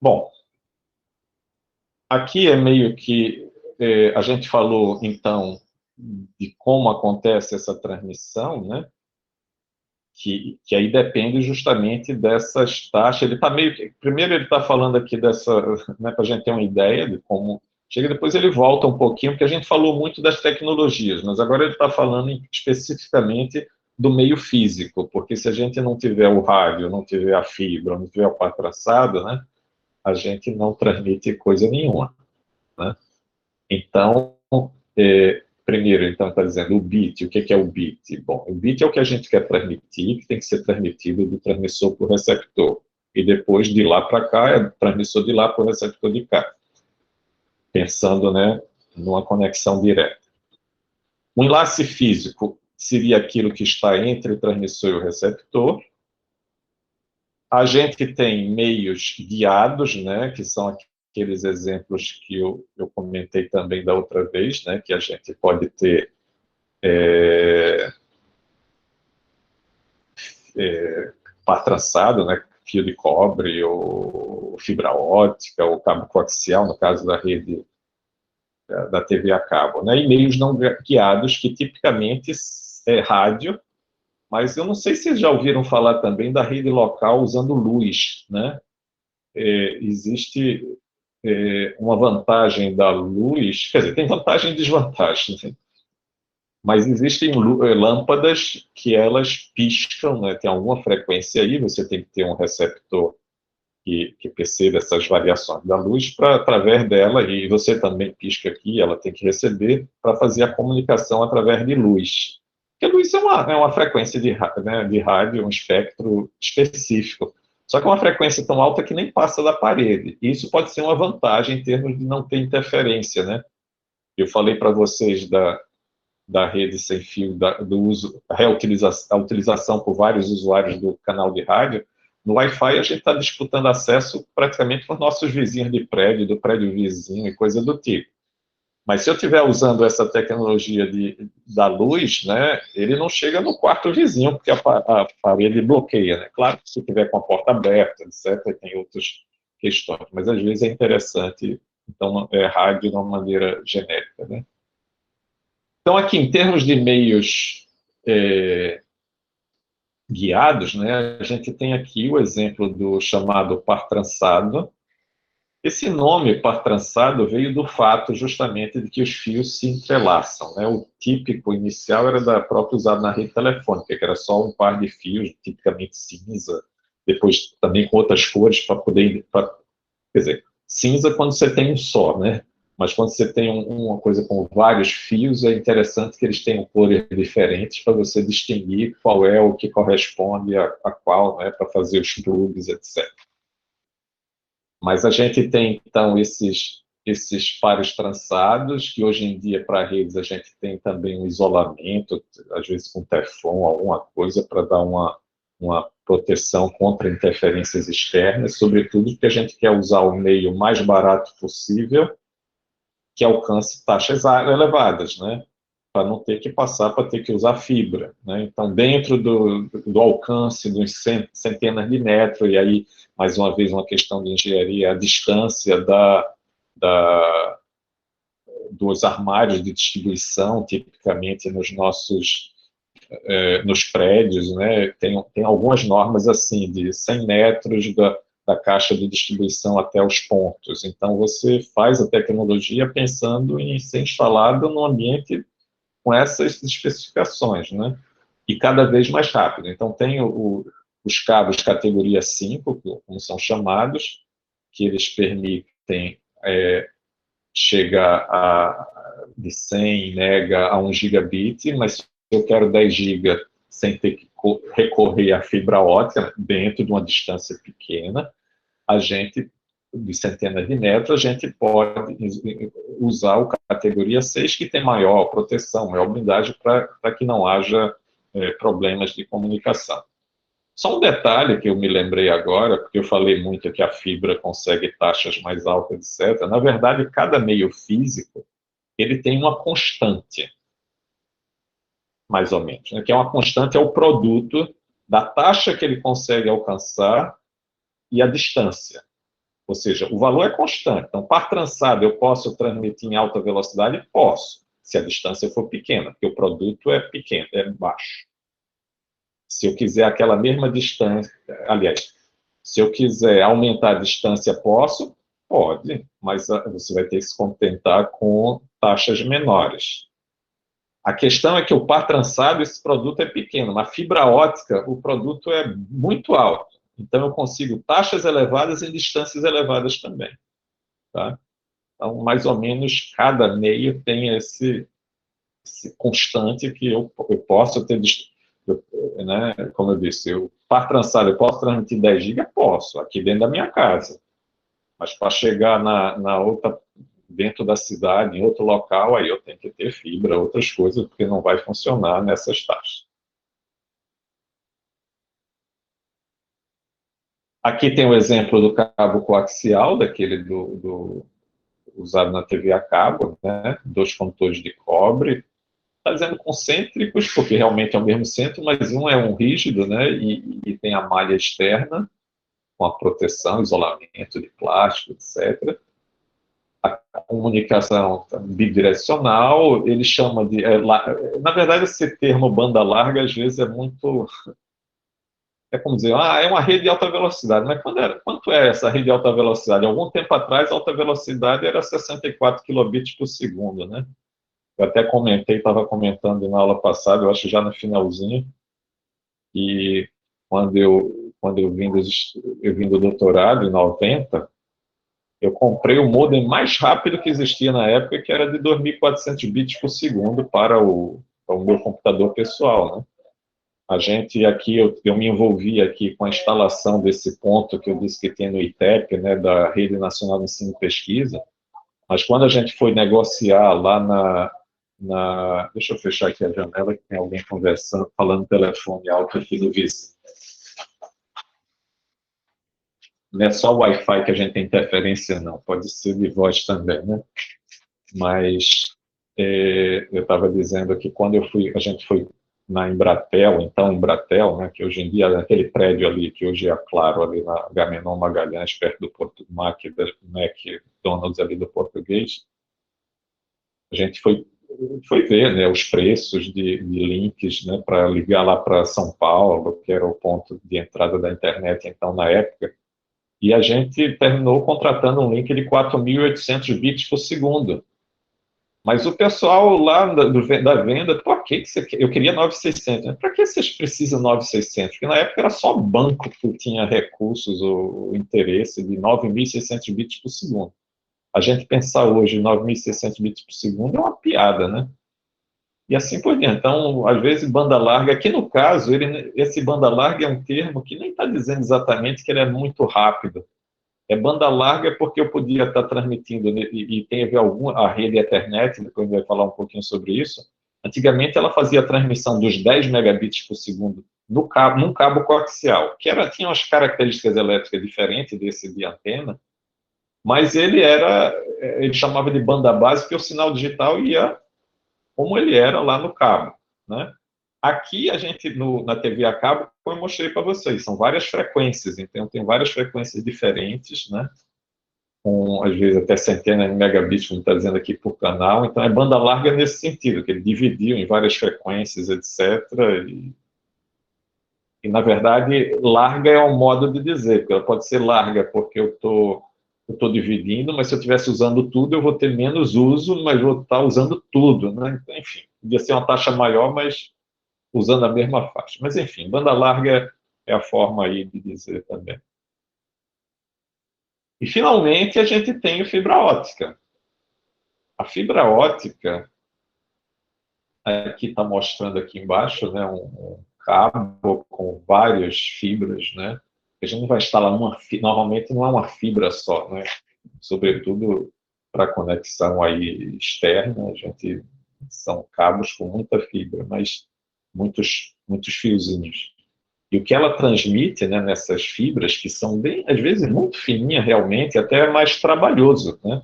Bom, aqui é meio que a gente falou, então, de como acontece essa transmissão, né? Que aí depende justamente dessas taxas. Ele está meio que. Primeiro, ele está falando aqui dessa. Né, para a gente ter uma ideia de como. Chega, depois ele volta um pouquinho, porque a gente falou muito das tecnologias, mas agora ele está falando especificamente do meio físico, porque se a gente não tiver o rádio, não tiver a fibra, não tiver o par traçado, né, a gente não transmite coisa nenhuma. Né? Então, primeiro, então, está dizendo o bit. O que é o bit? Bom, o bit é o que a gente quer transmitir, que tem que ser transmitido do transmissor para o receptor. E depois, de lá para cá, é transmissor de lá para o receptor de cá. Pensando, né, numa conexão direta. Um enlace físico seria aquilo que está entre o transmissor e o receptor. A gente tem meios guiados, né, que são aqueles exemplos que eu comentei também da outra vez, né, que a gente pode ter par trançado, né, fio de cobre, ou fibra ótica, ou cabo coaxial, no caso da rede da TV a cabo, né, e meios não guiados, que tipicamente é rádio, mas eu não sei se vocês já ouviram falar também da rede local usando luz, né? Existe uma vantagem da luz, quer dizer, tem vantagem e desvantagem, né? Mas existem lâmpadas que elas piscam, né? Tem alguma frequência aí, você tem que ter um receptor que perceba essas variações da luz para, através dela, e você também pisca aqui, ela tem que receber para fazer a comunicação através de luz. Porque a luz é uma frequência né, de rádio, um espectro específico. Só que é uma frequência tão alta que nem passa da parede. E isso pode ser uma vantagem em termos de não ter interferência, né? Eu falei para vocês da rede sem fio, do uso, a utilização por vários usuários do canal de rádio. No Wi-Fi, a gente está disputando acesso praticamente com os nossos vizinhos de prédio, do prédio vizinho e coisa do tipo. Mas se eu estiver usando essa tecnologia da luz, né, ele não chega no quarto vizinho, porque a parede bloqueia. Né? Claro que se tiver com a porta aberta, etc., tem outras questões, mas às vezes é interessante, então, rádio de uma maneira genérica. Né? Então, aqui, em termos de meios guiados, né, a gente tem aqui o exemplo do chamado par trançado. Esse nome par trançado veio do fato justamente de que os fios se entrelaçam. Né? O típico inicial era da própria usado na rede telefônica, que era só um par de fios, tipicamente cinza, depois também com outras cores para poder... quer dizer, cinza quando você tem um só, né? Mas quando você tem uma coisa com vários fios, é interessante que eles tenham cores diferentes para você distinguir qual é o que corresponde a qual, né, para fazer os plugs, etc. Mas a gente tem, então, esses pares trançados, que hoje em dia, para redes, a gente tem também um isolamento, às vezes com Teflon, alguma coisa, para dar uma proteção contra interferências externas, sobretudo porque a gente quer usar o meio mais barato possível, que alcance taxas elevadas, né? Para não ter que passar para ter que usar fibra. Né? Então, dentro do alcance dos centenas de metros, e aí, mais uma vez, uma questão de engenharia, a distância da, dos armários de distribuição, tipicamente nos prédios, né? Tem algumas normas assim, de 100 metros da caixa de distribuição até os pontos. Então, você faz a tecnologia pensando em ser instalada num ambiente com essas especificações, né? E cada vez mais rápido. Então, tem os cabos categoria 5, como são chamados, que eles permitem chegar de 100 mega a 1 gigabit, mas se eu quero 10 giga sem ter que recorrer à fibra ótica, dentro de uma distância pequena, a gente, de centenas de metros, a gente pode usar o categoria 6, que tem maior proteção, maior blindagem, para que não haja problemas de comunicação. Só um detalhe que eu me lembrei agora, porque eu falei muito que a fibra consegue taxas mais altas, etc. Na verdade, cada meio físico ele tem uma constante, mais ou menos, né? Que é uma constante, é o produto da taxa que ele consegue alcançar e a distância. Ou seja, o valor é constante. Então, par trançado, eu posso transmitir em alta velocidade? Posso, se a distância for pequena, porque o produto é pequeno, é baixo. Se eu quiser aquela mesma distância, aliás, se eu quiser aumentar a distância, posso? Pode, mas você vai ter que se contentar com taxas menores. A questão é que o par trançado, esse produto é pequeno, mas fibra ótica, o produto é muito alto. Então, eu consigo taxas elevadas em distâncias elevadas também. Tá? Então, mais ou menos, cada meio tem esse constante que eu posso ter, né, como eu disse, o par trançado, eu posso transmitir 10 GB? Posso, aqui dentro da minha casa. Mas para chegar na outra, dentro da cidade, em outro local, aí eu tenho que ter fibra, outras coisas, porque não vai funcionar nessas taxas. Aqui tem o exemplo do cabo coaxial, daquele usado na TV a cabo, né? 2 condutores de cobre, fazendo concêntricos, porque realmente é o mesmo centro, mas um é um rígido, né? E tem a malha externa, com a proteção, isolamento de plástico, etc. A comunicação bidirecional, ele chama de... na verdade, esse termo banda larga, às vezes, é muito... É como dizer, é uma rede de alta velocidade. Mas quanto é essa rede de alta velocidade? Algum tempo atrás, a alta velocidade era 64 kilobits por segundo, né? Eu até comentei, estava comentando na aula passada, eu acho já no finalzinho, e quando eu vim do doutorado, em 90, eu comprei o modem mais rápido que existia na época, que era de 2.400 bits por segundo para o meu computador pessoal, né? A gente aqui, eu me envolvi aqui com a instalação desse ponto que eu disse que tem no ITEP, né, da Rede Nacional de Ensino e Pesquisa, mas quando a gente foi negociar lá deixa eu fechar aqui a janela, que tem alguém conversando, falando no telefone alto aqui do vizinho. Não é só o Wi-Fi que a gente tem interferência, não. Pode ser de voz também, né? Mas eu estava dizendo que quando a gente foi na Embratel, então Embratel, né, que hoje em dia é aquele prédio ali, que hoje é Claro, ali na Agamenon Magalhães, perto do McDonald's ali do Português, a gente foi ver, né, os preços de links, né, para ligar lá para São Paulo, que era o ponto de entrada da internet, então, na época, e a gente terminou contratando um link de 4.800 bits por segundo. Mas o pessoal lá da venda, por que você quer? Eu queria 9.600. Né? Para que vocês precisam de 9.600? Porque na época era só banco que tinha recursos ou interesse de 9.600 bits por segundo. A gente pensar hoje em 9.600 bits por segundo é uma piada, né? E assim por diante. Então, às vezes, banda larga, aqui no caso, esse banda larga é um termo que nem está dizendo exatamente que ele é muito rápido. Banda larga porque eu podia estar transmitindo, e tem a ver a rede Ethernet, depois a gente vai falar um pouquinho sobre isso. Antigamente, ela fazia a transmissão dos 10 megabits por segundo num cabo coaxial, que tinha umas características elétricas diferentes desse de antena, mas ele chamava de banda base, porque o sinal digital ia como ele era lá no cabo, né? Aqui, na TV a cabo, como eu mostrei para vocês, são várias frequências, então tem várias frequências diferentes, né? Com, às vezes, até centenas de megabits, como está dizendo aqui, por canal. Então, é banda larga nesse sentido, que ele dividiu em várias frequências, etc. E na verdade, larga é um modo de dizer, porque ela pode ser larga porque eu estou dividindo, mas se eu estivesse usando tudo, eu vou ter menos uso, mas vou estar usando tudo, né? Então, enfim, podia ser uma taxa maior, mas usando a mesma faixa. Mas, enfim, banda larga é a forma aí de dizer também. E, finalmente, a gente tem a fibra ótica. A fibra ótica, aqui está mostrando aqui embaixo, né, um cabo com várias fibras, né? A gente não vai instalar normalmente não é uma fibra só, né? Sobretudo para conexão aí externa, são cabos com muita fibra, mas muitos fiozinhos. E o que ela transmite, né, nessas fibras, que são bem, às vezes, muito fininhas realmente, até é mais trabalhoso, né,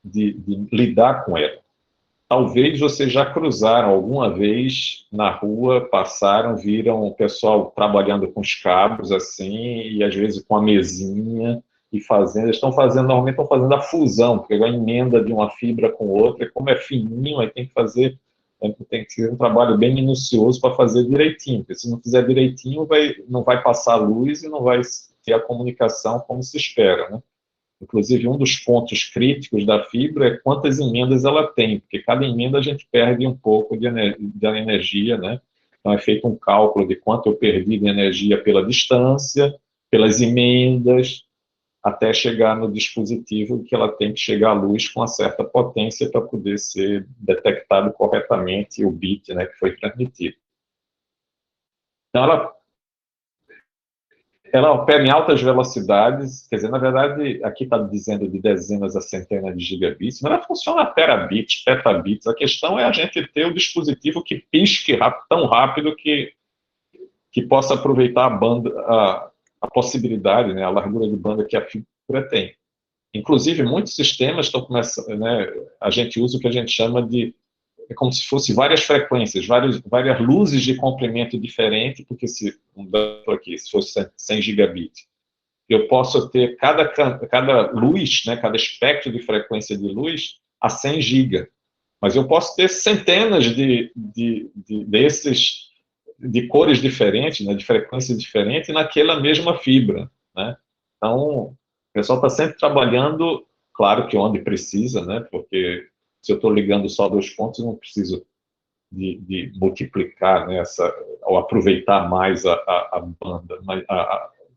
de lidar com ela. Talvez vocês já cruzaram alguma vez na rua, passaram, viram o pessoal trabalhando com os cabos assim, e às vezes com a mesinha, ir fazendo, eles estão fazendo, normalmente estão fazendo a fusão, porque a emenda de uma fibra com outra, como é fininho, aí tem que ser um trabalho bem minucioso para fazer direitinho, porque se não fizer direitinho, não vai passar luz e não vai ter a comunicação como se espera, né? Inclusive, um dos pontos críticos da fibra é quantas emendas ela tem, porque cada emenda a gente perde um pouco de energia, né? Então, é feito um cálculo de quanto eu perdi de energia pela distância, pelas emendas, até chegar no dispositivo que ela tem que chegar à luz com uma certa potência para poder ser detectado corretamente o bit, né, que foi transmitido. Então, ela opera em altas velocidades, quer dizer, na verdade, aqui está dizendo de dezenas a centenas de gigabits, mas ela funciona a terabits, petabits. A questão é a gente ter o dispositivo que pisque tão rápido que possa aproveitar a banda, a possibilidade, né, a largura de banda que a fibra tem. Inclusive, muitos sistemas estão começando, né, a gente usa o que a gente chama de, é como se fosse várias frequências, várias luzes de comprimento diferente, porque se fosse 100 gigabits, eu posso ter cada luz, né, cada espectro de frequência de luz a 100 giga, mas eu posso ter centenas desses de cores diferentes, né, de frequência diferente naquela mesma fibra, né? Então, o pessoal está sempre trabalhando, claro que onde precisa, né? Porque se eu estou ligando só 2 pontos, eu não preciso de multiplicar, né, ou aproveitar mais a banda,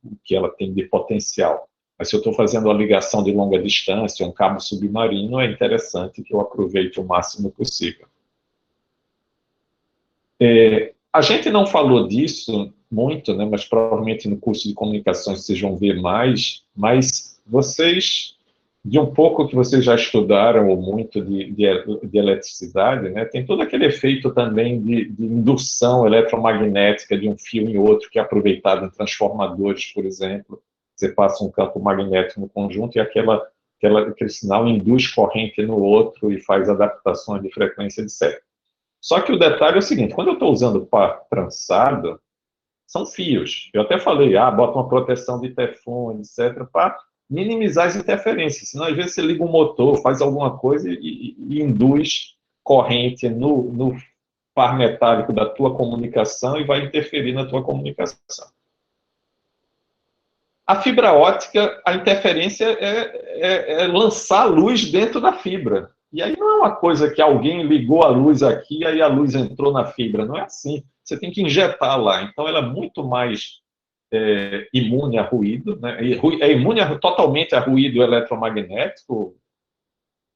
o que ela tem de potencial. Mas se eu estou fazendo a ligação de longa distância, um cabo submarino, é interessante que eu aproveite o máximo possível. A gente não falou disso muito, né, mas provavelmente no curso de comunicações vocês vão ver mais, mas vocês, de um pouco que vocês já estudaram, ou muito de eletricidade, né, tem todo aquele efeito também de indução eletromagnética de um fio em outro, que é aproveitado em transformadores, por exemplo. Você passa um campo magnético no conjunto e aquele sinal induz corrente no outro e faz adaptações de frequência, etc. Só que o detalhe é o seguinte, quando eu estou usando par trançado, são fios. Eu até falei, bota uma proteção de Teflon, etc., para minimizar as interferências. Senão, às vezes, você liga um motor, faz alguma coisa e induz corrente no par metálico da tua comunicação e vai interferir na tua comunicação. A fibra ótica, a interferência é lançar luz dentro da fibra. E aí não é uma coisa que alguém ligou a luz aqui, aí a luz entrou na fibra. Não é assim. Você tem que injetar lá. Então, ela é muito mais imune a ruído, né? É imune totalmente a ruído eletromagnético.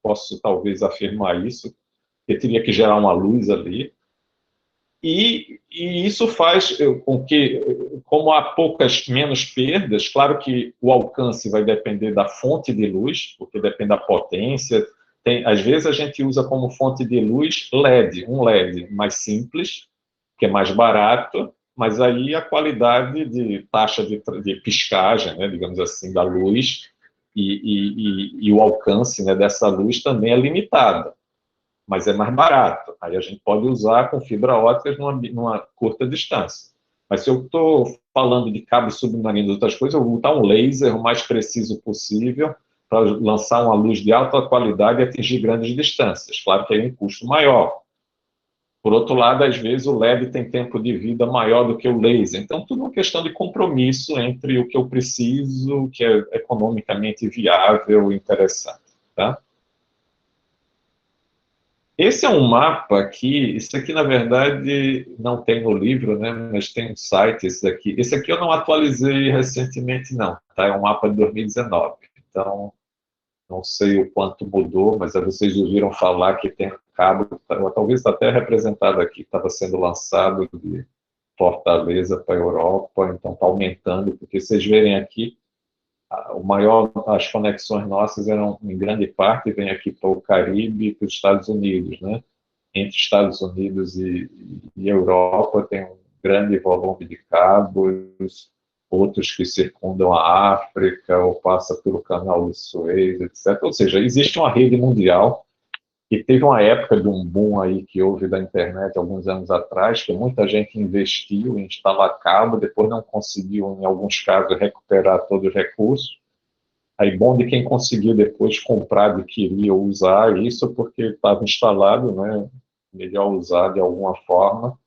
Posso, talvez, afirmar isso. Eu teria que gerar uma luz ali. E isso faz com que, como há menos perdas, claro que o alcance vai depender da fonte de luz, porque depende da potência. Às vezes a gente usa como fonte de luz um LED mais simples, que é mais barato, mas aí a qualidade de taxa de piscagem, né, digamos assim, da luz e o alcance, né, dessa luz também é limitado, mas é mais barato. Aí a gente pode usar com fibra ótica numa curta distância. Mas se eu estou falando de cabo submarino e outras coisas, eu vou botar um laser o mais preciso possível para lançar uma luz de alta qualidade e atingir grandes distâncias. Claro que é um custo maior. Por outro lado, às vezes o LED tem tempo de vida maior do que o laser. Então, tudo é uma questão de compromisso entre o que eu preciso, o que é economicamente viável e interessante. Tá? Esse é um mapa aqui, isso aqui na verdade não tem no livro, né, mas tem um site esse daqui. Esse aqui eu não atualizei recentemente não, tá? É um mapa de 2019, então não sei o quanto mudou, mas vocês ouviram falar que tem um cabo, talvez está até representado aqui, estava sendo lançado de Fortaleza para a Europa, então está aumentando, porque vocês verem aqui, as conexões nossas eram, em grande parte, vêm aqui para o Caribe e para os Estados Unidos, né? Entre Estados Unidos e Europa tem um grande volume de cabos, outros que circundam a África ou passa pelo Canal de Suez, etc. Ou seja, existe uma rede mundial e teve uma época de um boom aí que houve da internet alguns anos atrás, que muita gente investiu em instalar cabo, depois não conseguiu, em alguns casos, recuperar todos os recursos. Aí, bom de quem conseguiu depois comprar, adquirir ou usar isso, porque estava instalado, né? Melhor usar de alguma forma.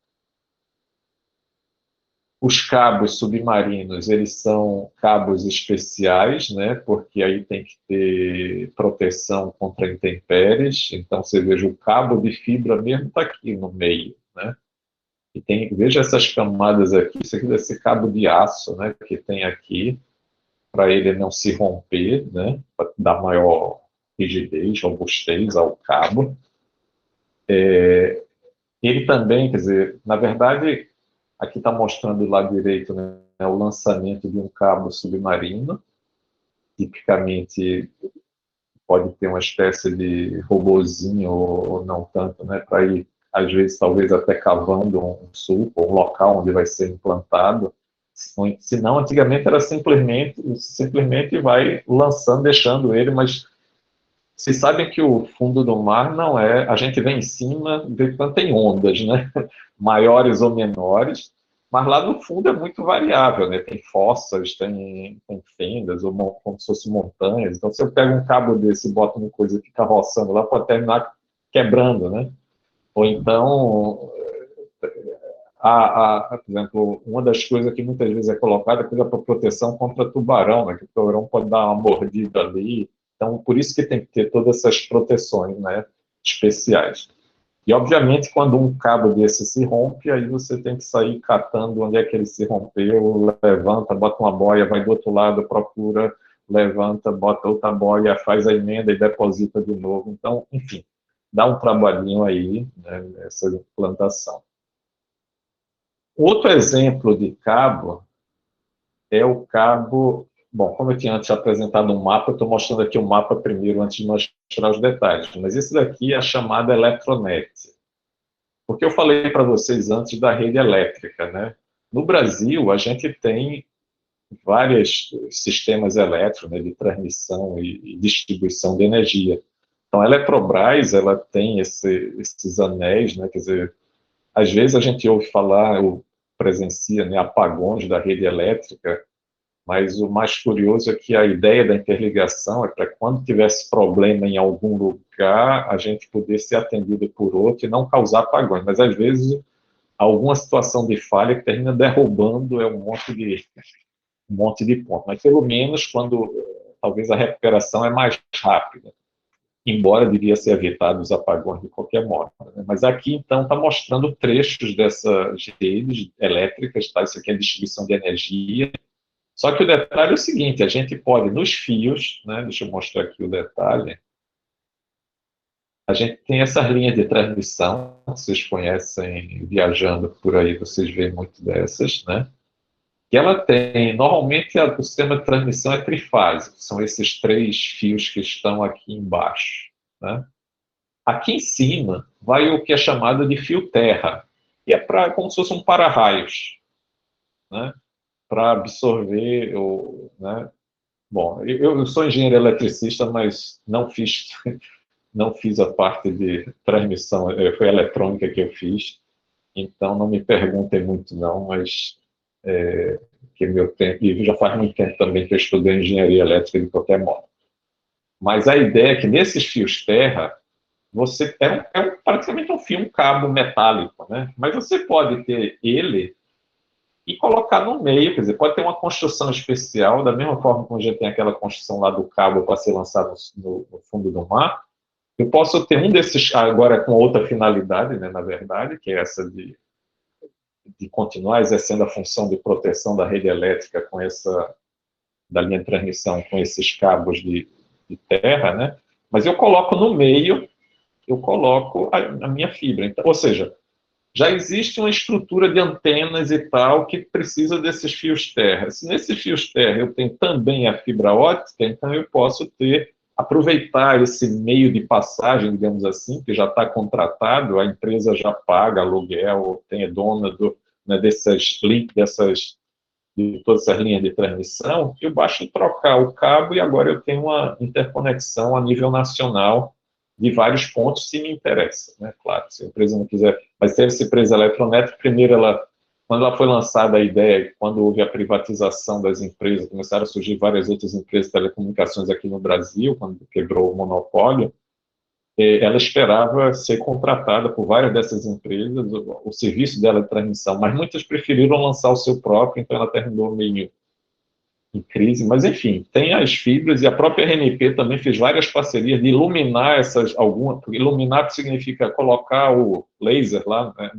Os cabos submarinos, eles são cabos especiais, né? Porque aí tem que ter proteção contra intempéries. Então, você veja, o cabo de fibra mesmo está aqui no meio, né? E tem, veja essas camadas aqui, isso aqui deve ser cabo de aço, né? Que tem aqui, para ele não se romper, né? Para dar maior rigidez, robustez ao cabo. Ele também, quer dizer, na verdade, aqui está mostrando do lado direito, né, o lançamento de um cabo submarino. Tipicamente pode ter uma espécie de robozinho, ou não tanto, né, para ir, às vezes, talvez até cavando um sulco, um local onde vai ser implantado. Se não, antigamente era simplesmente vai lançando, deixando ele, mas vocês sabem que o fundo do mar não é. A gente vem em cima, vê quanto tem ondas, né? Maiores ou menores, mas lá no fundo é muito variável, né? Tem fossas, tem fendas, ou como se fossem montanhas. Então, se eu pego um cabo desse e boto uma coisa que fica roçando lá, pode terminar quebrando, né? Ou então, por exemplo, uma das coisas que muitas vezes é colocada é coisa para proteção contra tubarão, né? Que o tubarão pode dar uma mordida ali. Então, por isso que tem que ter todas essas proteções, né, especiais. E, obviamente, quando um cabo desse se rompe, aí você tem que sair catando onde é que ele se rompeu, levanta, bota uma boia, vai do outro lado, procura, levanta, bota outra boia, faz a emenda e deposita de novo. Então, enfim, dá um trabalhinho aí, né, nessa implantação. Outro exemplo de cabo é o cabo. Bom, como eu tinha antes apresentado um mapa, eu estou mostrando aqui o mapa primeiro, antes de mostrar os detalhes. Mas esse daqui é a chamada Eletronet. Porque eu falei para vocês antes da rede elétrica, né? No Brasil, a gente tem vários sistemas elétricos, né, de transmissão e distribuição de energia. Então, a Eletrobras, ela tem esses anéis, né? Quer dizer, às vezes a gente ouve falar, ou presencia, né, apagões da rede elétrica, mas o mais curioso é que a ideia da interligação é para quando tivesse problema em algum lugar, a gente poder ser atendido por outro e não causar apagões. Mas às vezes alguma situação de falha que termina derrubando um monte de pontos. Mas pelo menos quando talvez a recuperação é mais rápida, embora devia ser evitado os apagões de qualquer modo, né? Mas aqui então está mostrando trechos dessas redes elétricas, tá? Isso aqui é distribuição de energia. Só que o detalhe é o seguinte, a gente pode, nos fios, né, deixa eu mostrar aqui o detalhe, a gente tem essas linhas de transmissão, vocês conhecem, viajando por aí, vocês veem muito dessas, né? Que ela tem, normalmente o sistema de transmissão é trifásico, são esses três fios que estão aqui embaixo, né? Aqui em cima vai o que é chamado de fio terra, que é como se fosse um para-raios, né? Para absorver, né? Bom, eu sou engenheiro eletricista, mas não fiz a parte de transmissão, foi eletrônica que eu fiz, então não me perguntem muito não, mas que meu tempo, e já faz muito tempo também que eu estudei engenharia elétrica de qualquer modo. Mas a ideia é que nesses fios terra, você praticamente um fio, um cabo metálico, né? Mas você pode ter ele e colocar no meio, quer dizer, pode ter uma construção especial, da mesma forma como a gente tem aquela construção lá do cabo para ser lançado no fundo do mar. Eu posso ter um desses agora com outra finalidade, né, na verdade, que é essa de continuar exercendo a função de proteção da rede elétrica da linha de transmissão com esses cabos de terra, né? Mas eu coloco no meio, eu coloco a minha fibra. Então, ou seja, já existe uma estrutura de antenas e tal que precisa desses fios terra. Se nesses fios terra eu tenho também a fibra óptica, então eu posso aproveitar esse meio de passagem, digamos assim, que já está contratado, a empresa já paga aluguel, é dona né, de todas essas linhas de transmissão, eu basta trocar o cabo e agora eu tenho uma interconexão a nível nacional de vários pontos, se me interessa, né? Claro, se a empresa não quiser, mas se essa empresa eletrométrica, primeiro ela, quando ela foi lançada a ideia, quando houve a privatização das empresas, começaram a surgir várias outras empresas de telecomunicações aqui no Brasil, quando quebrou o monopólio, ela esperava ser contratada por várias dessas empresas, o serviço dela de transmissão, mas muitas preferiram lançar o seu próprio, então ela terminou meio em crise, mas enfim, tem as fibras e a própria RNP também fez várias parcerias de iluminar iluminar significa colocar o laser lá, né,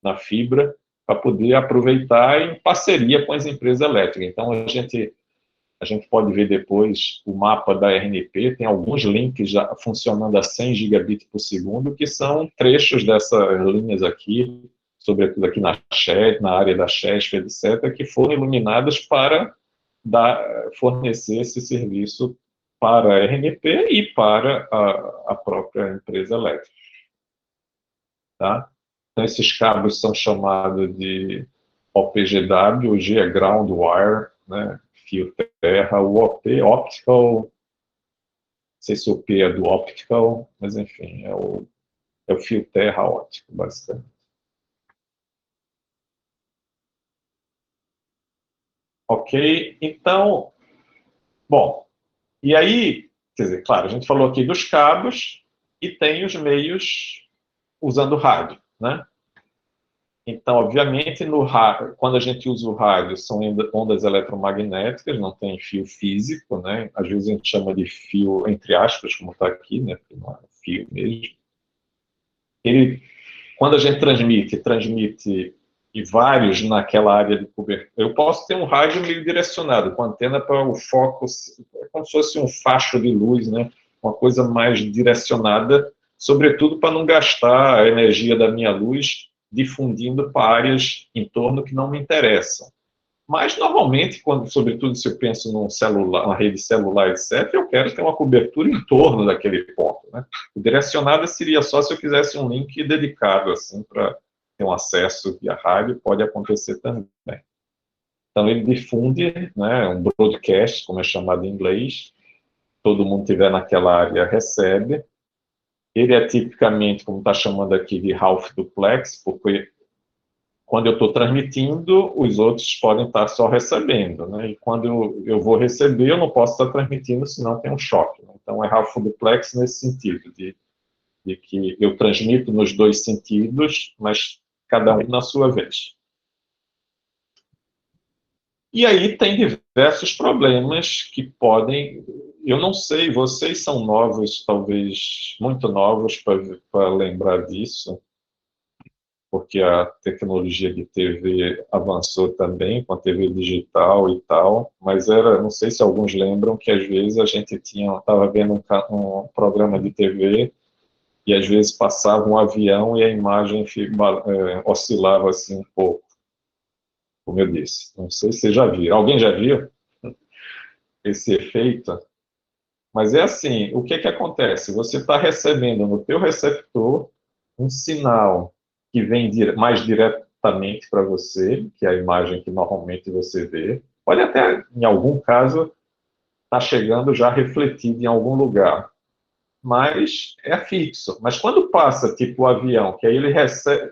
na fibra, para poder aproveitar em parceria com as empresas elétricas. Então, a gente pode ver depois o mapa da RNP, tem alguns links já funcionando a 100 gigabits por segundo, que são trechos dessas linhas aqui, sobretudo aqui na área da CHESF, etc., que foram iluminadas para fornecer esse serviço para a RNP e para a própria empresa elétrica. Tá? Então, esses cabos são chamados de OPGW, o G é Ground Wire, né? Fio terra, o OP, Optical, não sei se o P é do Optical, mas enfim, é o fio terra óptico, basicamente. Ok, então, bom, e aí, quer dizer, claro, a gente falou aqui dos cabos e tem os meios usando rádio, né? Então, obviamente, quando a gente usa o rádio, são ondas eletromagnéticas, não tem fio físico, né? Às vezes a gente chama de fio, entre aspas, como está aqui, né? Porque não é fio mesmo. Quando a gente transmite e vários naquela área de cobertura. Eu posso ter um rádio meio direcionado, com antena para o foco, é como se fosse um facho de luz, né? Uma coisa mais direcionada, sobretudo para não gastar a energia da minha luz difundindo para áreas em torno que não me interessam. Mas, normalmente, sobretudo se eu penso num celular, uma rede celular, etc., eu quero ter uma cobertura em torno daquele ponto. Né? O direcionado seria só se eu quisesse um link dedicado, assim, para ter um acesso via rádio, pode acontecer também. Então, ele difunde, né, um broadcast, como é chamado em inglês, todo mundo que estiver naquela área recebe. Ele é tipicamente, como está chamando aqui, de half duplex, porque quando eu estou transmitindo, os outros podem estar só recebendo, né? E quando eu vou receber, eu não posso estar transmitindo, senão tem um choque. Né? Então, é half duplex nesse sentido, de que eu transmito nos dois sentidos, mas cada um na sua vez. E aí tem diversos problemas que podem... Eu não sei, vocês são novos, talvez muito novos para lembrar disso, porque a tecnologia de TV avançou também com a TV digital e tal, mas não sei se alguns lembram que às vezes a gente estava vendo um programa de TV e às vezes passava um avião e a imagem oscilava assim um pouco, como eu disse. Não sei se vocês já viram. Alguém já viu esse efeito? Mas é assim, o que acontece? Você está recebendo no teu receptor um sinal que vem mais diretamente para você, que é a imagem que normalmente você vê. Pode até, em algum caso, estar chegando já refletido em algum lugar. Mas é fixo. Mas quando passa, tipo o avião, que aí ele recebe,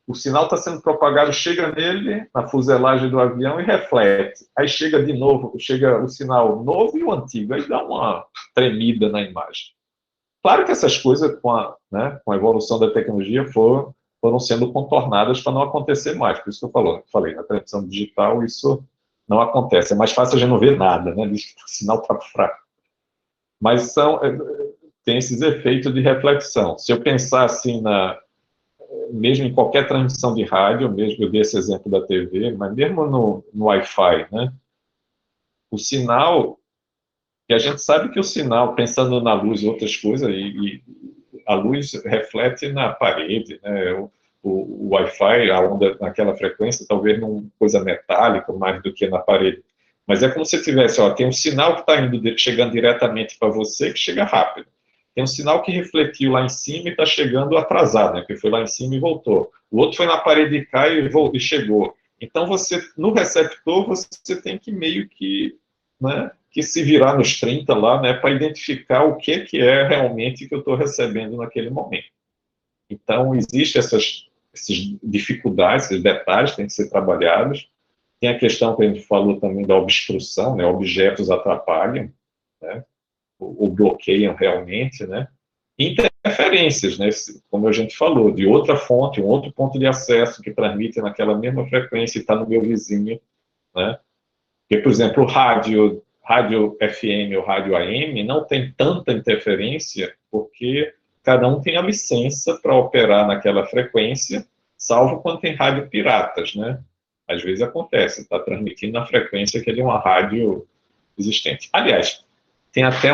o sinal está sendo propagado, chega nele, na fuselagem do avião e reflete. Aí chega de novo, chega o sinal novo e o antigo, aí dá uma tremida na imagem. Claro que essas coisas, com a evolução da tecnologia, foram sendo contornadas para não acontecer mais. Por isso que eu falei, na televisão digital isso não acontece. É mais fácil a gente não ver nada, né? O sinal está fraco. Mas tem esses efeitos de reflexão. Se eu pensar assim, mesmo em qualquer transmissão de rádio, mesmo eu dei esse exemplo da TV, mas mesmo no Wi-Fi, né? O sinal, que a gente sabe que o sinal, pensando na luz e outras coisas, e a luz reflete na parede, né? O Wi-Fi, a onda naquela frequência, talvez numa coisa metálica mais do que na parede. Mas é como se tivesse, tem um sinal que está chegando diretamente para você, que chega rápido. Tem um sinal que refletiu lá em cima e está chegando atrasado, né? Que foi lá em cima e voltou. O outro foi na parede e caiu e chegou. Então, no receptor, você tem que meio que, né, que se virar nos 30 lá, né, para identificar o que é realmente que eu estou recebendo naquele momento. Então, existem essas essas dificuldades, esses detalhes têm que ser trabalhados. Tem a questão que a gente falou também da obstrução, né? Objetos atrapalham, né? Ou bloqueiam realmente, né? Interferências, né? Como a gente falou, de outra fonte, um outro ponto de acesso que transmite naquela mesma frequência e está no meu vizinho, né? Porque, por exemplo, o rádio FM ou rádio AM não tem tanta interferência porque cada um tem a licença para operar naquela frequência, salvo quando tem rádio piratas, né? Às vezes acontece, está transmitindo na frequência que é de uma rádio existente. Aliás, tem até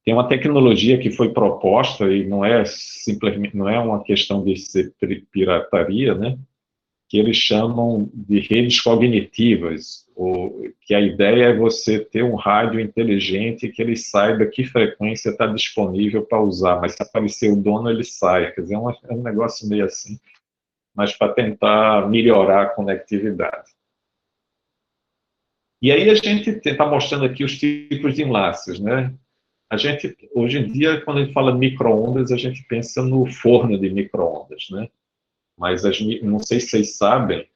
tem uma tecnologia que foi proposta e não é simplesmente, não é uma questão de ser pirataria, né? Que eles chamam de redes cognitivas, que a ideia é você ter um rádio inteligente que ele saiba que frequência está disponível para usar, mas se aparecer o dono, ele sai. Quer dizer, é um negócio meio assim, mas para tentar melhorar a conectividade. E aí a gente está mostrando aqui os tipos de enlaces, né? A gente, hoje em dia, quando a gente fala micro-ondas, a gente pensa no forno de micro-ondas, né? Mas não sei se vocês sabem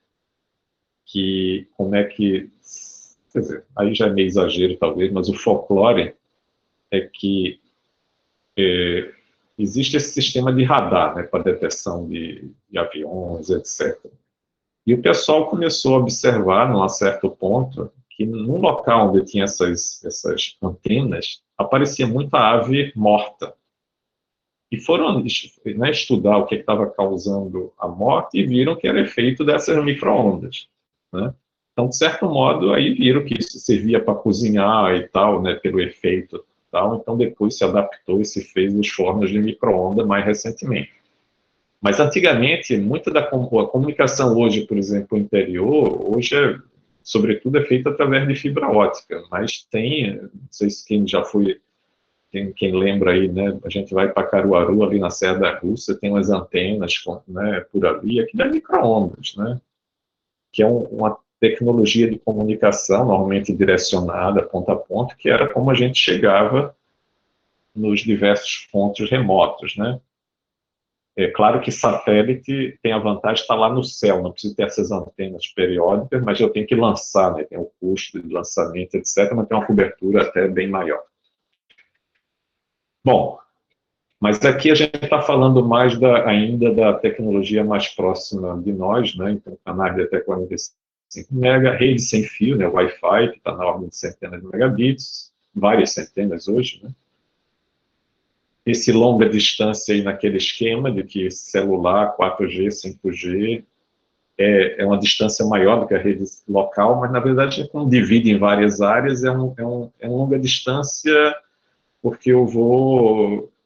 que como é que, quer dizer, aí já é meio exagero talvez, mas o folclore é que existe esse sistema de radar, né, para detecção de aviões, etc. E o pessoal começou a observar, num certo ponto, que no local onde tinha essas antenas, aparecia muita ave morta. E foram, né, estudar o que estava causando a morte e viram que era efeito dessas micro-ondas, né? Então, de certo modo, aí viram que isso servia para cozinhar e tal, né, pelo efeito e tal. Então, depois se adaptou e se fez os fornos de micro-ondas mais recentemente. Mas, antigamente, muita da a comunicação hoje, por exemplo, no interior, hoje, sobretudo, é feita através de fibra ótica. Mas tem, não sei se quem já foi quem lembra aí, né, a gente vai para Caruaru, ali na Serra da Rússia, tem umas antenas, né, por ali, aqui é micro-ondas, né, que é uma tecnologia de comunicação, normalmente direcionada, ponto a ponto, que era como a gente chegava nos diversos pontos remotos, né. É claro que satélite tem a vantagem de estar lá no céu, não precisa ter essas antenas periódicas, mas eu tenho que lançar, né, tem o custo de lançamento, etc., mas tem uma cobertura até bem maior. Bom, mas aqui a gente está falando mais ainda da tecnologia mais próxima de nós, né? Então, canais de até 45 MB, rede sem fio, né? Wi-Fi, que está na ordem de centenas de megabits, várias centenas hoje, né? Esse longa distância aí naquele esquema de que celular, 4G, 5G, é uma distância maior do que a rede local, mas na verdade, quando divide em várias áreas, é um longa distância porque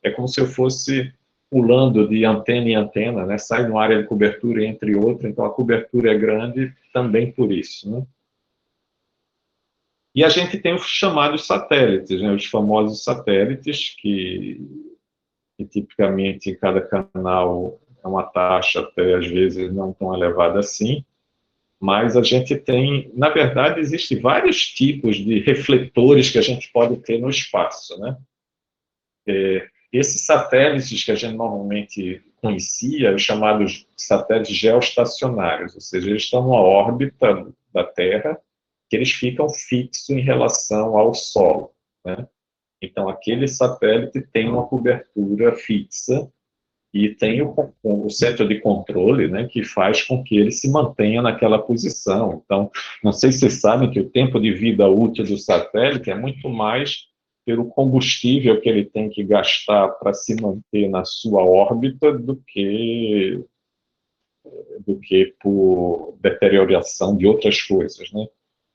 é como se eu fosse pulando de antena em antena, né? Sai de uma área de cobertura entre outra, então a cobertura é grande também por isso, né? E a gente tem os chamados satélites, né? Os famosos satélites que tipicamente em cada canal é uma taxa até às vezes não tão elevada assim, mas a gente tem, na verdade, existem vários tipos de refletores que a gente pode ter no espaço, né? Esses satélites que a gente normalmente conhecia, os chamados satélites geoestacionários, ou seja, eles estão numa órbita da Terra que eles ficam fixos em relação ao solo, né? Então, aquele satélite tem uma cobertura fixa e tem o centro de controle, né, que faz com que ele se mantenha naquela posição. Então, não sei se vocês sabem que o tempo de vida útil do satélite é muito mais pelo combustível que ele tem que gastar para se manter na sua órbita do que por deterioração de outras coisas, né?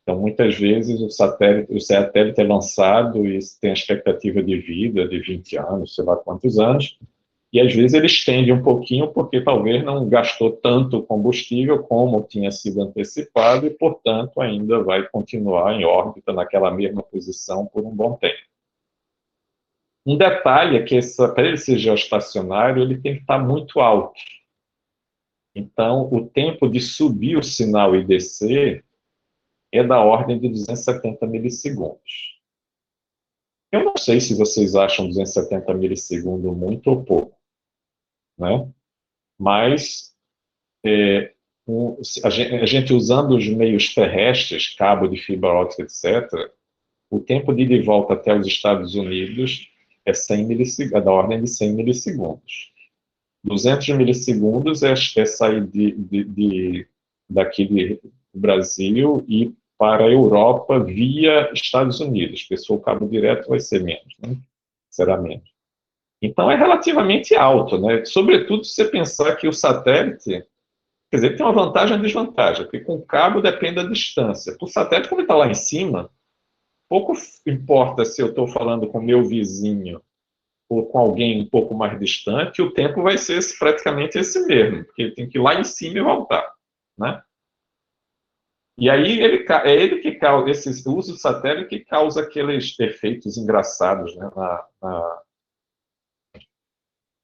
Então, muitas vezes o satélite é lançado e tem a expectativa de vida de 20 anos, sei lá quantos anos, e às vezes ele estende um pouquinho porque talvez não gastou tanto combustível como tinha sido antecipado e, portanto, ainda vai continuar em órbita naquela mesma posição por um bom tempo. Um detalhe é que para ele ser geoestacionário, ele tem que estar muito alto. Então, o tempo de subir o sinal e descer é da ordem de 270 milissegundos. Eu não sei se vocês acham 270 milissegundos muito ou pouco, né? Mas a gente usando os meios terrestres, cabo de fibra ótica, etc., o tempo de ida e volta até os Estados Unidos é 100 é da ordem de 100 milissegundos. 200 milissegundos é sair daqui do Brasil e para a Europa via Estados Unidos, porque se for o cabo direto vai ser menos, né? Será menos. Então é relativamente alto, né? Sobretudo se você pensar que o satélite, quer dizer, tem uma vantagem e uma desvantagem, porque com o cabo depende da distância. Para o satélite, como ele está lá em cima, pouco importa se eu estou falando com meu vizinho ou com alguém um pouco mais distante, o tempo vai ser praticamente esse mesmo, porque ele tem que ir lá em cima e voltar, né? E aí é ele que causa, esse uso do satélite que causa aqueles efeitos engraçados, né,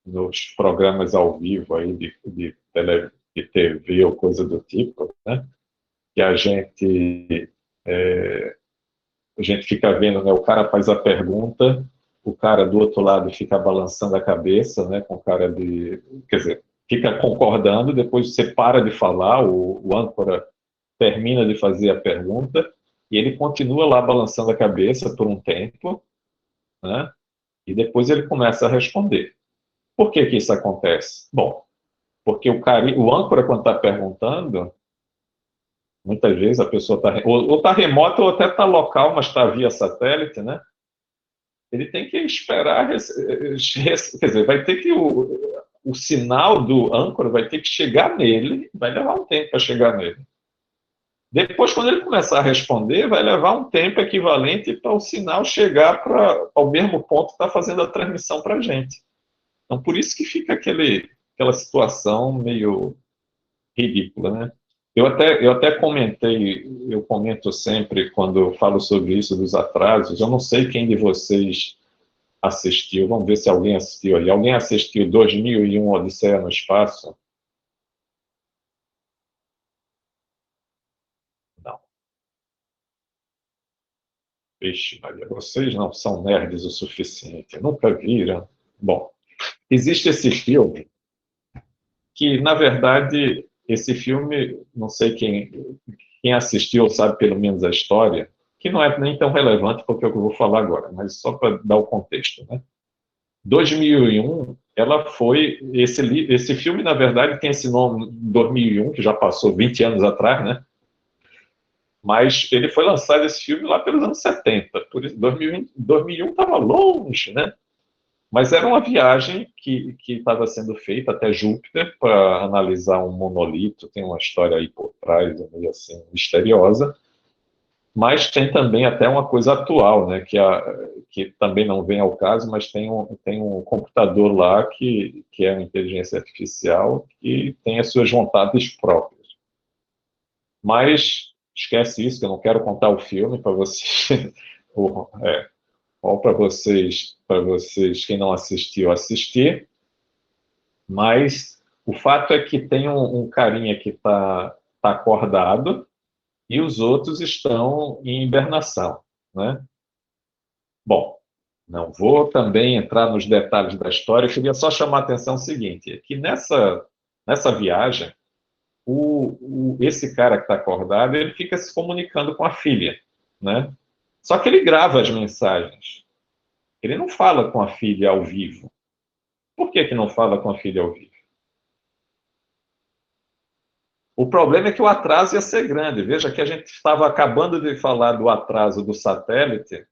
nos programas ao vivo aí de TV ou coisa do tipo, né? Que a gente fica vendo, né? O cara faz a pergunta, o cara do outro lado fica balançando a cabeça, né? Com cara de, quer dizer, fica concordando, depois você para de falar, o âncora termina de fazer a pergunta e ele continua lá balançando a cabeça por um tempo, né? E depois ele começa a responder. Por que que isso acontece? Bom, porque o âncora, quando está perguntando, muitas vezes a pessoa está ou está remota ou até está local, mas está via satélite, né? Ele tem que esperar, quer dizer, vai ter que o sinal do âncora vai ter que chegar nele, vai levar um tempo para chegar nele. Depois, quando ele começar a responder, vai levar um tempo equivalente para o sinal chegar ao mesmo ponto que está fazendo a transmissão para a gente. Então, por isso que fica aquela situação meio ridícula, né? Eu até comentei, eu comento sempre quando eu falo sobre isso dos atrasos, eu não sei quem de vocês assistiu, vamos ver se alguém assistiu aí. Alguém assistiu 2001 Odisseia no Espaço? Não. Vixe, Maria, vocês não são nerds o suficiente, nunca viram. Bom, existe esse filme que, na verdade, esse filme, não sei quem assistiu sabe pelo menos a história, que não é nem tão relevante porque é o que eu vou falar agora, mas só para dar o contexto, né? 2001, ela foi esse filme, na verdade, tem esse nome 2001, que já passou 20 anos atrás, né? Mas ele foi lançado esse filme lá pelos anos 70, por isso 2001 estava longe, né? Mas era uma viagem que estava sendo feita até Júpiter para analisar um monolito, tem uma história aí por trás, meio assim, misteriosa, mas tem também até uma coisa atual, né, que também não vem ao caso, mas tem um computador lá que é uma inteligência artificial que tem as suas vontades próprias. Mas esquece isso, que eu não quero contar o filme para vocês, ou para vocês, quem não assistiu, assistir. Mas o fato é que tem um carinha que tá acordado e os outros estão em hibernação, né? Bom, não vou também entrar nos detalhes da história, eu queria só chamar a atenção o seguinte, é que nessa viagem, esse cara que está acordado, ele fica se comunicando com a filha, né? Só que ele grava as mensagens. Ele não fala com a filha ao vivo. Por que não fala com a filha ao vivo? O problema é que o atraso ia ser grande. Veja que a gente estava acabando de falar do atraso do satélite,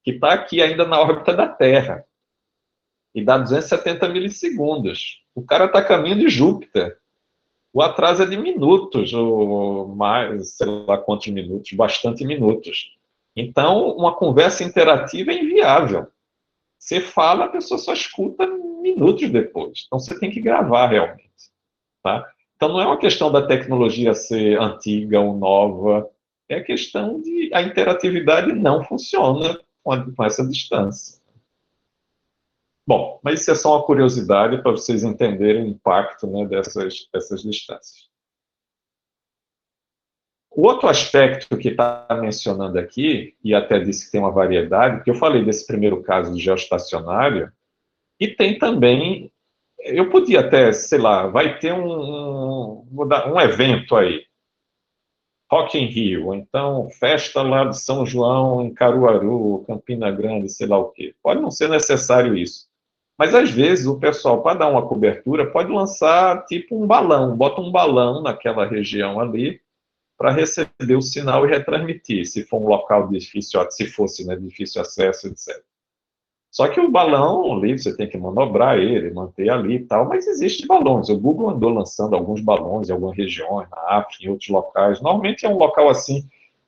que está aqui ainda na órbita da Terra, e dá 270 milissegundos. O cara está a caminho de Júpiter. O atraso é de minutos, ou mais, sei lá quantos minutos, bastante minutos. Então, uma conversa interativa é inviável. Você fala, a pessoa só escuta minutos depois. Então, você tem que gravar realmente. Tá? Então, não é uma questão da tecnologia ser antiga ou nova, é a questão de a interatividade não funciona com essa distância. Bom, mas isso é só uma curiosidade para vocês entenderem o impacto, né, dessas distâncias. O outro aspecto que está mencionando aqui, e até disse que tem uma variedade, que eu falei desse primeiro caso de geoestacionário, e tem também eu podia até, sei lá, vai ter vou dar um evento aí, Rock in Rio, ou então festa lá de São João, em Caruaru, Campina Grande, sei lá o quê. Pode não ser necessário isso. Mas às vezes o pessoal, para dar uma cobertura, pode lançar tipo um balão, bota um balão naquela região ali para receber o sinal e retransmitir, se for um local de difícil, se fosse, né, de difícil acesso, etc. Só que o balão ali, você tem que manobrar ele, manter ali e tal, mas existem balões. O Google andou lançando alguns balões em algumas regiões, na África, em outros locais. Normalmente é um local assim,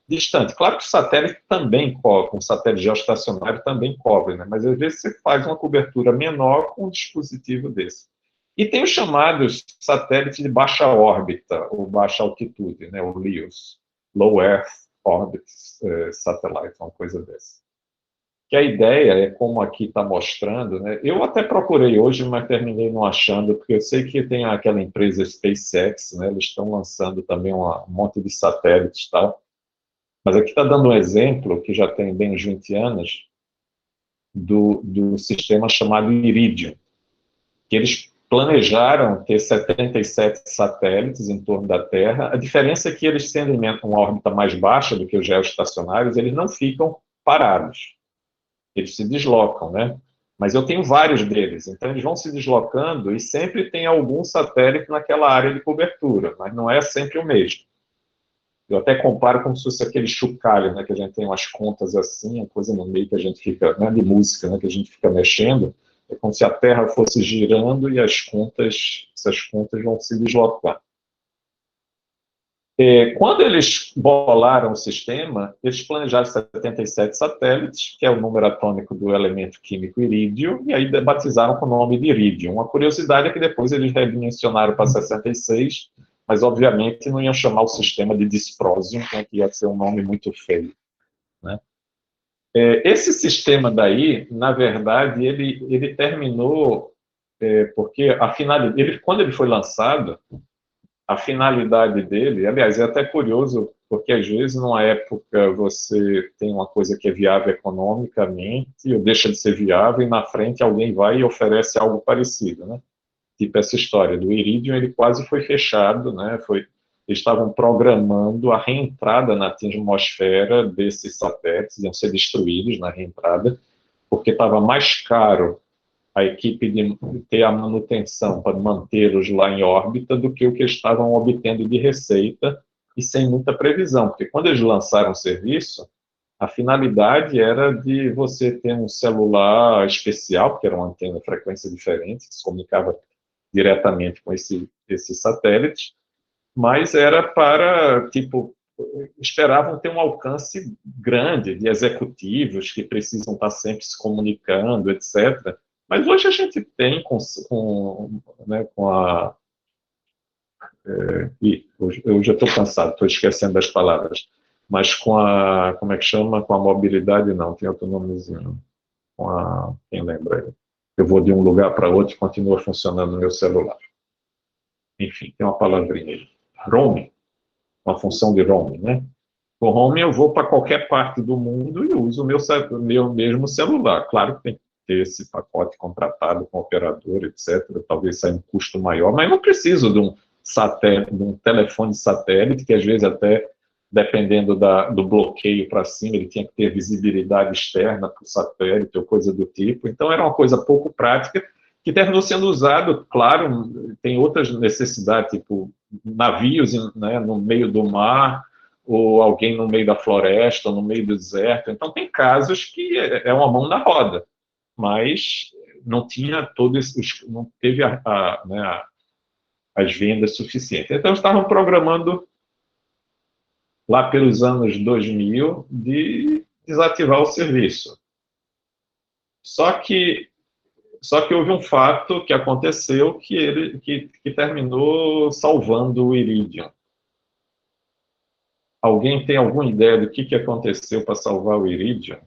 distante. Claro que o satélite também cobre, um satélite geoestacionário também cobre, né? Mas às vezes você faz uma cobertura menor com um dispositivo desse. E tem os chamados satélites de baixa órbita, ou baixa altitude, né? O LEOs, Low Earth Orbit Satellite, uma coisa dessa. Que a ideia é como aqui está mostrando, né? Eu até procurei hoje, mas terminei não achando, porque eu sei que tem aquela empresa SpaceX, né? Eles estão lançando também um monte de satélites e tal. Mas aqui está dando um exemplo, que já tem bem uns 20 anos, do sistema chamado Iridium, que eles planejaram ter 77 satélites em torno da Terra. A diferença é que eles, sendo em uma órbita mais baixa do que os geoestacionários, eles não ficam parados. Eles se deslocam, né? Mas eu tenho vários deles, então eles vão se deslocando e sempre tem algum satélite naquela área de cobertura, mas não é sempre o mesmo. Eu até comparo como se fosse aquele chocalho, né, que a gente tem umas contas assim, a coisa no meio que a gente fica, né, de música, né, que a gente fica mexendo, é como se a Terra fosse girando e essas contas vão se deslocar. Quando eles bolaram o sistema, eles planejaram 77 satélites, que é o número atômico do elemento químico irídio, e aí batizaram com o nome de irídio. Uma curiosidade é que depois eles redimensionaram para 66, mas obviamente não iam chamar o sistema de Dysprosium, que ia ser um nome muito feio, né? Esse sistema daí, na verdade, ele terminou, porque a finalidade, quando ele foi lançado, a finalidade dele, aliás, é até curioso, porque às vezes numa época você tem uma coisa que é viável economicamente, ou deixa de ser viável, e na frente alguém vai e oferece algo parecido, né? Tipo essa história do Iridium, ele quase foi fechado, né? Eles estavam programando a reentrada na atmosfera desses satélites, iam ser destruídos na reentrada, porque estava mais caro a equipe de ter a manutenção para mantê-los lá em órbita do que o que eles estavam obtendo de receita e sem muita previsão, porque quando eles lançaram o serviço, a finalidade era de você ter um celular especial, porque era uma antena de frequência diferente, que se comunicava diretamente com esse satélite, mas era para, tipo, esperavam ter um alcance grande de executivos que precisam estar sempre se comunicando, etc. Mas hoje a gente tem né, com a... hoje eu já estou cansado, estou esquecendo das palavras. Mas com a... Como é que chama? Com a mobilidade, não, tem outro nomezinho. Com a... Quem lembra aí? Eu vou de um lugar para outro e continua funcionando no meu celular. Enfim, tem uma palavrinha aí. Roaming, uma função de roaming, né? O home eu vou para qualquer parte do mundo e uso o meu mesmo celular. Claro que tem que ter esse pacote contratado com o operador, etc. Talvez saia um custo maior, mas não preciso de um satélite, de um telefone satélite, que às vezes até, dependendo do bloqueio para cima, ele tinha que ter visibilidade externa para o satélite ou coisa do tipo. Então era uma coisa pouco prática, que terminou sendo usado, claro, tem outras necessidades, tipo navios, né, no meio do mar, ou alguém no meio da floresta, ou no meio do deserto. Então, tem casos que é uma mão na roda, mas não tinha não teve né, as vendas suficientes. Então, estavam programando, lá pelos anos 2000, de desativar o serviço. Só que, só que houve um fato que aconteceu que terminou salvando o Iridium. Alguém tem alguma ideia do que aconteceu para salvar o Iridium?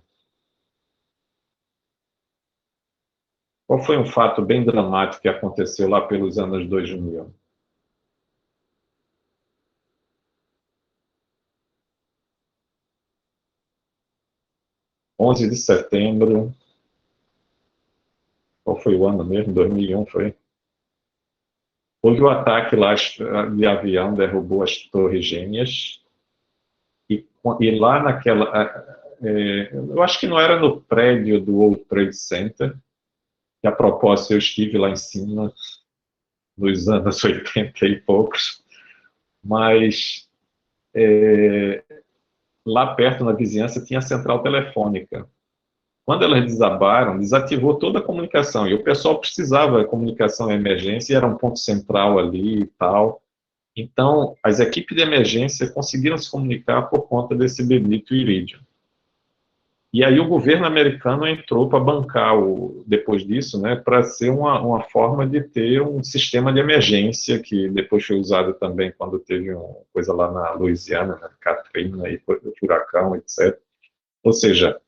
Qual foi um fato bem dramático que aconteceu lá pelos anos 2000? 11 de setembro, qual foi o ano mesmo? 2001 foi? Houve o ataque lá de avião, derrubou as torres gêmeas, e lá eu acho que não era no prédio do World Trade Center, que a propósito eu estive lá em cima, nos anos 80 e poucos, mas lá perto, na vizinhança, tinha a central telefônica. Quando elas desabaram, desativou toda a comunicação, e o pessoal precisava de comunicação em emergência, e era um ponto central ali e tal. Então, as equipes de emergência conseguiram se comunicar por conta desse bendito irídio. E aí o governo americano entrou para bancar, depois disso, né, para ser uma forma de ter um sistema de emergência, que depois foi usado também quando teve uma coisa lá na Louisiana, né, Katrina, e furacão, etc. Ou seja,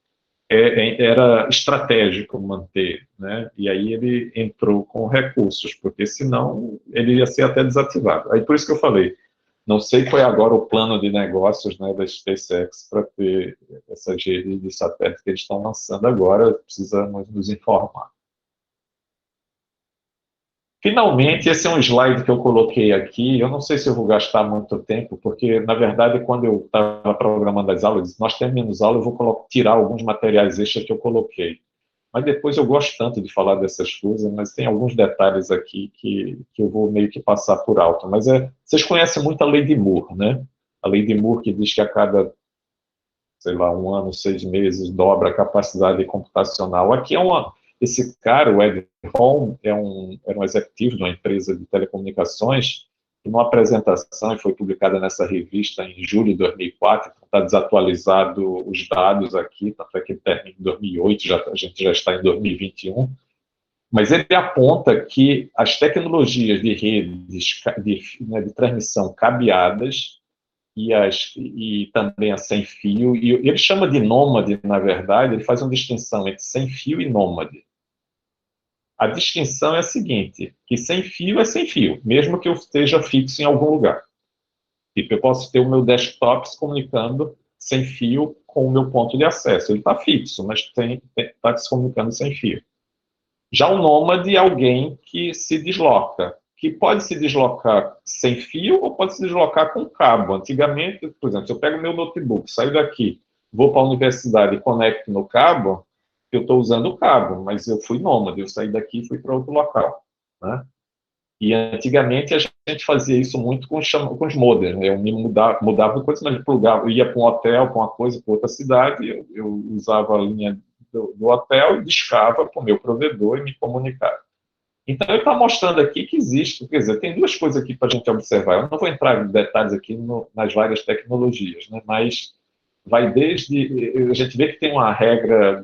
era estratégico manter, né? E aí ele entrou com recursos, porque senão ele ia ser até desativado. Aí por isso que eu falei, não sei qual é agora o plano de negócios, né, da SpaceX para ter essa rede de satélite que eles estão lançando agora, precisamos nos informar. Finalmente, esse é um slide que eu coloquei aqui. Eu não sei se eu vou gastar muito tempo, porque, na verdade, quando eu estava programando as aulas, eu disse, nós terminamos a aula, eu vou tirar alguns materiais extras que eu coloquei. Mas depois eu gosto tanto de falar dessas coisas, mas tem alguns detalhes aqui que eu vou meio que passar por alto. Mas vocês conhecem muito a lei de Moore, né? A lei de Moore que diz que a cada, sei lá, 1 ano, 6 meses, dobra a capacidade computacional. Aqui esse cara, o Ed Holm, era um executivo de uma empresa de telecomunicações, e numa apresentação, e foi publicada nessa revista em julho de 2004, está desatualizado os dados aqui, tanto é que ele termina em 2008, a gente já está em 2021, mas ele aponta que as tecnologias de redes de transmissão cabeadas e também a sem fio, e ele chama de nômade, na verdade, ele faz uma distinção entre sem fio e nômade. A distinção é a seguinte, que sem fio é sem fio, mesmo que eu esteja fixo em algum lugar. Tipo, eu posso ter o meu desktop se comunicando sem fio com o meu ponto de acesso. Ele está fixo, mas está se comunicando sem fio. Já o nômade é alguém que se desloca, que pode se deslocar sem fio ou pode se deslocar com cabo. Antigamente, por exemplo, se eu pego meu notebook, saio daqui, vou para a universidade e conecto no cabo, eu estou usando o cabo, mas eu fui nômade, eu saí daqui e fui para outro local, né? E antigamente a gente fazia isso muito com os modems, né? Eu me mudava coisa, mas plugava, eu ia para um hotel, para uma coisa, para outra cidade, eu usava a linha do hotel e discava para o meu provedor e me comunicava. Então, ele está mostrando aqui que existe, quer dizer, tem duas coisas aqui para a gente observar. Eu não vou entrar em detalhes aqui nas várias tecnologias, né? Mas vai desde, a gente vê que tem uma regra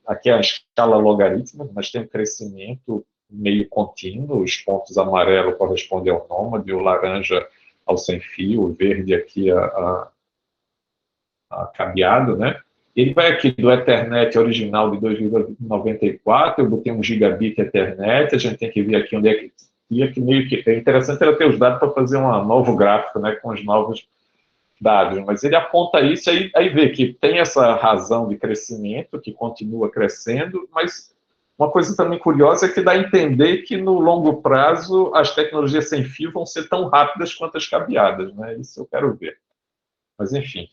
aqui é a escala logarítmica, mas tem um crescimento meio contínuo, os pontos amarelos correspondem ao nômade, o laranja ao sem fio, o verde aqui a cabeado, né? Ele vai aqui do Ethernet original de 2,94, eu botei 1 gigabit Ethernet, a gente tem que ver aqui onde é que ia, que meio que é interessante era ter os dados para fazer um novo gráfico, né, com os novos dados, mas ele aponta isso, aí vê que tem essa razão de crescimento, que continua crescendo, mas uma coisa também curiosa é que dá a entender que no longo prazo as tecnologias sem fio vão ser tão rápidas quanto as cabeadas, né? Isso eu quero ver. Mas enfim,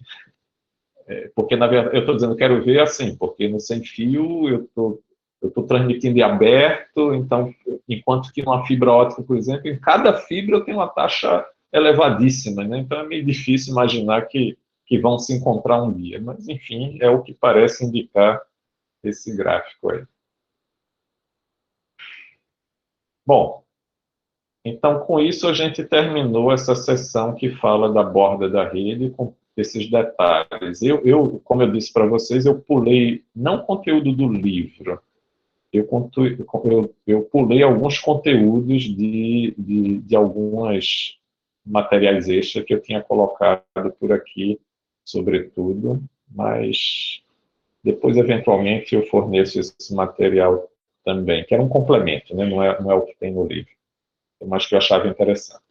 porque na verdade eu estou dizendo quero ver assim, porque no sem fio eu estou transmitindo em aberto, então enquanto que numa fibra ótica, por exemplo, em cada fibra eu tenho uma taxa elevadíssima, né? Então é meio difícil imaginar que vão se encontrar um dia, mas enfim, é o que parece indicar esse gráfico aí. Bom, então com isso a gente terminou essa sessão que fala da borda da rede com esses detalhes. Como eu disse para vocês, eu pulei, não conteúdo do livro, eu pulei alguns conteúdos de alguns materiais extras que eu tinha colocado por aqui, sobretudo, mas depois, eventualmente, eu forneço esse material também, que era um complemento, né? Não é o que tem no livro, mas que eu achava interessante.